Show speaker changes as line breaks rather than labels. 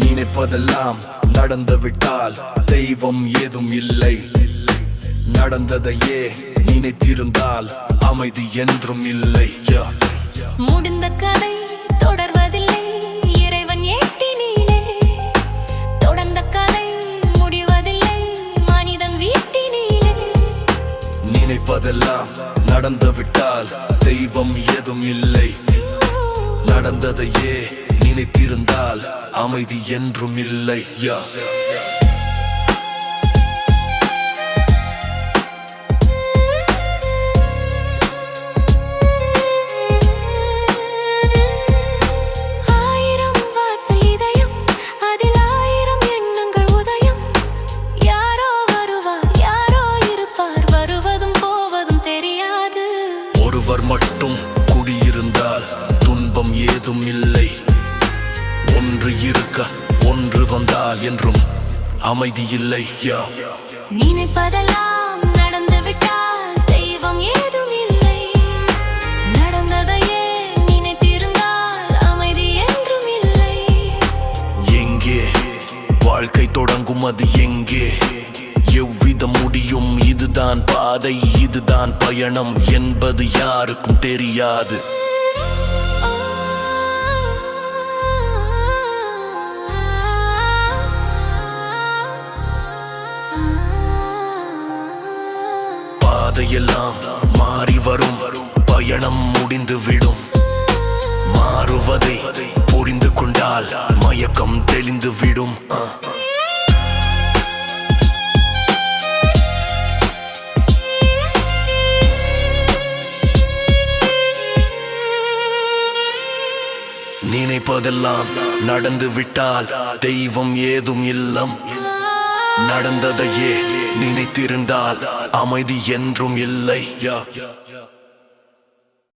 நினைப்பதெல்லாம் நடந்துவிட்டால் தெய்வம் ஏதும் இல்லை. நடந்ததையே நினைத்திருந்தால் அமைதி என்றும் இல்லை.
முடிந்த கதை தொடர்வதில்லை, இறைவன் ஏட்டினிலே. தொடர்ந்த கதை முடிவதில்லை, மனிதன் வீட்டினிலே.
நினைப்பதெல்லாம் நடந்துவிட்டால் தெய்வம் ஏதும் இல்லை. நடந்ததையே நினைத்திருந்தால் அமைதி என்றும் இல்லை. ஒருவர் மட்டும் குடியிருந்தால் துன்பம் ஏதும் இல்லை. ஒன்று இருக்க ஒன்று வந்தால் என்றும் அமைதி இல்லை.
நினைப்பதெல்லாம் நடந்துவிட்டால் தெய்வம் ஏதும் இல்லை. நடந்ததையே நினைத்திருந்தால் அமைதி என்றும் இல்லை.
எங்கே வாழ்க்கை தொடங்கும், அது எங்கே எவ்விதம் முடியும்? இதுதான் பாதை, இதுதான் பயணம் என்பது யாருக்கும் தெரியாது. பாதையெல்லாம் மாறி வரும், பயணம் முடிந்துவிடும். மாறுவதை புரிந்து கொண்டால் மயக்கம் தெளிந்து விடும். நினைப்பதெல்லாம் நடந்து விட்டால் தெய்வம் ஏதும் இல்லம். நடந்ததையே நினைத்திருந்தால் அமைதி என்றும் இல்லை.